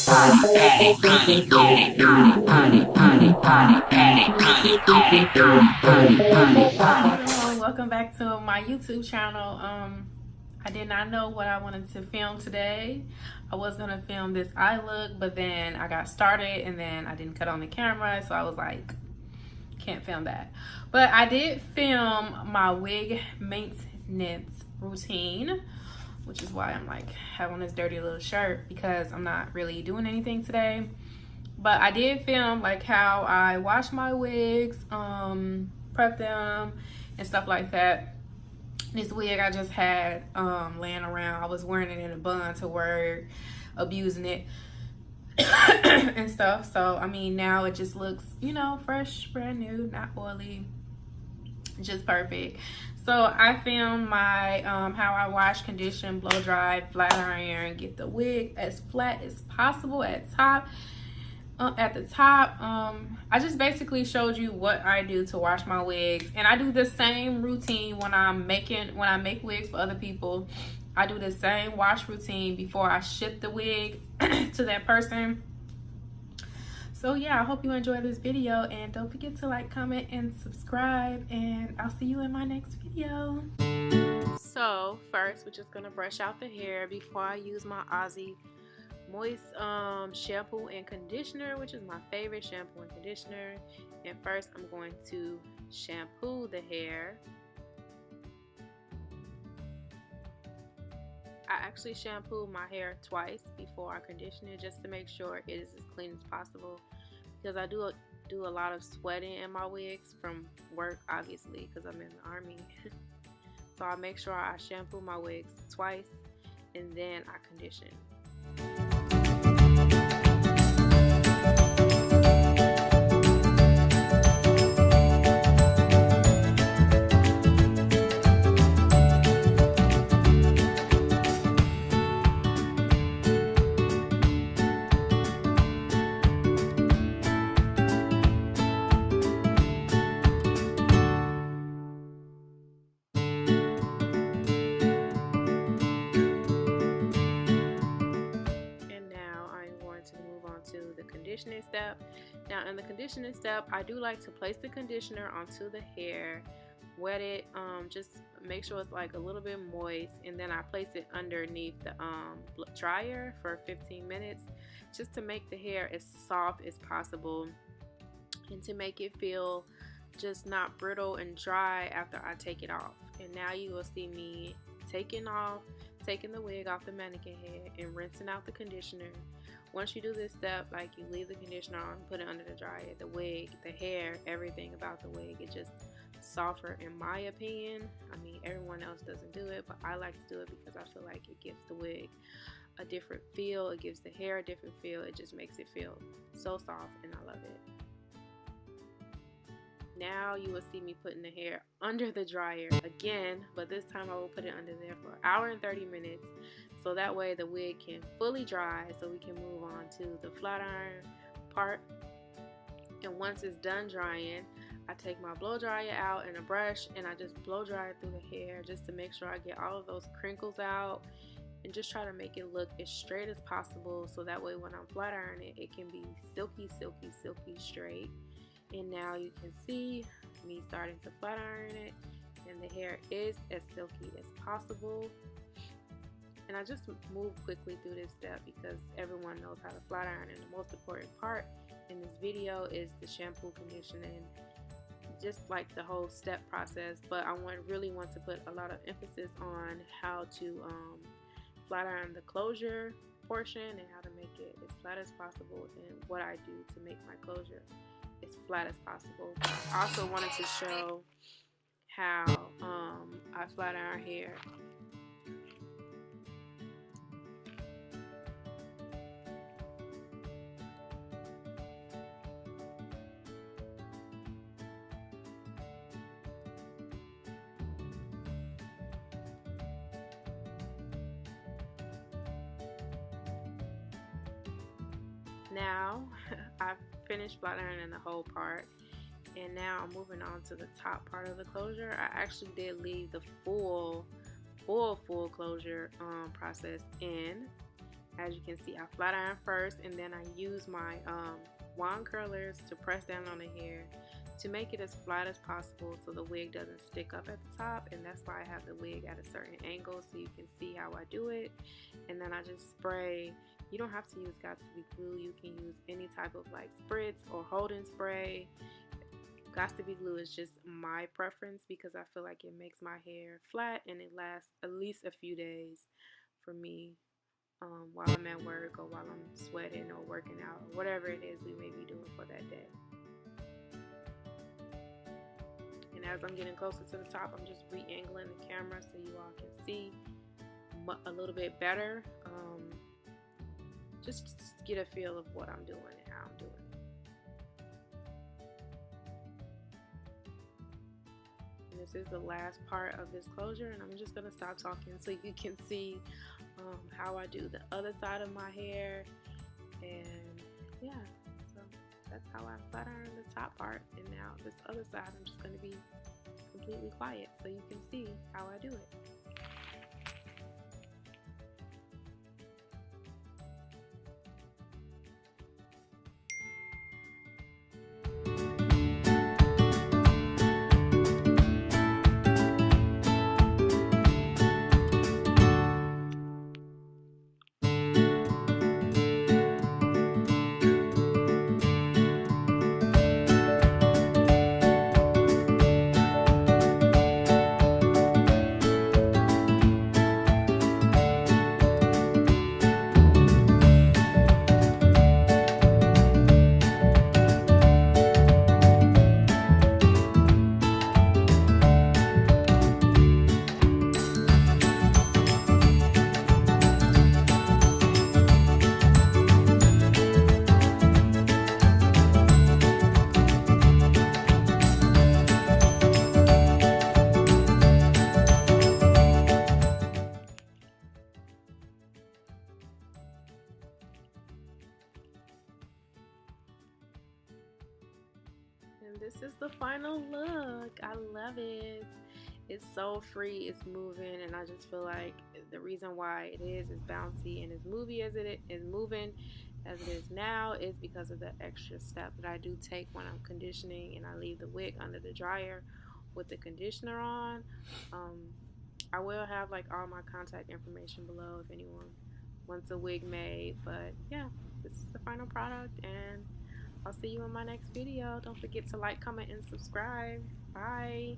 Welcome back to my YouTube channel. I did not know what I wanted to film today. I was gonna film this eye look, but then I got started and then I didn't cut on the camera, so I was like, can't film that. But I did film my wig maintenance routine, which is why I'm like having this dirty little shirt, because I'm not really doing anything today. But I did film like how I wash my wigs, prep them and stuff like that. This wig I just had laying around, I was wearing it in a bun to work, abusing it and stuff. So I mean, now it just looks, you know, fresh, brand new, not oily, just perfect. So I filmed my how I wash, condition, blow dry, flat iron, get the wig as flat as possible at the top. I just basically showed you what I do to wash my wigs, and I do the same routine when I make wigs for other people. I do the same wash routine before I ship the wig to that person. So yeah, I hope you enjoy this video, and don't forget to like, comment, and subscribe, and I'll see you in my next video. So first, we're just gonna brush out the hair before I use my Aussie Moist shampoo and conditioner, which is my favorite shampoo and conditioner. And first I'm going to shampoo the hair. I actually shampoo my hair twice before I condition it, just to make sure it is as clean as possible, because I do a lot of sweating in my wigs from work, obviously, because I'm in the army. So I make sure I shampoo my wigs twice and then I condition. To the conditioning step. Now in the conditioning step, I do like to place the conditioner onto the hair, wet it, just make sure it's like a little bit moist, and then I place it underneath the dryer for 15 minutes, just to make the hair as soft as possible and to make it feel just not brittle and dry after I take it off. And now you will see me taking the wig off the mannequin head and rinsing out the conditioner. Once you do this step, like, you leave the conditioner on, put it under the dryer, the wig, the hair, everything about the wig, it just softer, in my opinion. I mean, everyone else doesn't do it, but I like to do it because I feel like it gives the wig a different feel, it gives the hair a different feel, it just makes it feel so soft, and I love it. Now you will see me putting the hair under the dryer again, but this time I will put it under there for an hour and 30 minutes, so that way the wig can fully dry, so we can move on to the flat iron part. And once it's done drying, I take my blow dryer out and a brush, and I just blow dry it through the hair, just to make sure I get all of those crinkles out, and just try to make it look as straight as possible, so that way when I'm flat ironing it can be silky, silky, silky straight. And now you can see me starting to flat iron it, and the hair is as silky as possible. And I just move quickly through this step because everyone knows how to flat iron, and the most important part in this video is the shampoo, conditioning, just like the whole step process. But I really want to put a lot of emphasis on how to flat iron the closure portion, and how to make it as flat as possible, and what I do to make my closure as flat as possible. I also wanted to show how I flat iron hair. Now I've finished flat ironing the whole part, and now I'm moving on to the top part of the closure. I actually did leave the full closure process in As you can see, I flat iron first, and then I use my wand curlers to press down on the hair to make it as flat as possible so the wig doesn't stick up at the top. And that's why I have the wig at a certain angle, so you can see how I do it. And then I just spray. You don't have to use Got2b glue. You can use any type of like spritz or holding spray. Got2b glue is just my preference because I feel like it makes my hair flat and it lasts at least a few days for me. While I'm at work or while I'm sweating or working out or whatever it is we may be doing for that day. And as I'm getting closer to the top, I'm just re-angling the camera so you all can see a little bit better. Just get a feel of what I'm doing and how I'm doing it. And this is the last part of this closure, and I'm just going to stop talking so you can see how I do the other side of my hair. And yeah, so that's how I flat iron the top part, and now this other side I'm just going to be completely quiet so you can see how I do it. And this is the final look. I love it. It's so free, it's moving, and I just feel like the reason why it is bouncy and as moving as it is now is because of the extra step that I do take when I'm conditioning and I leave the wig under the dryer with the conditioner on. I will have like all my contact information below if anyone wants a wig made, but yeah, this is the final product, and I'll see you in my next video. Don't forget to like, comment, and subscribe. Bye.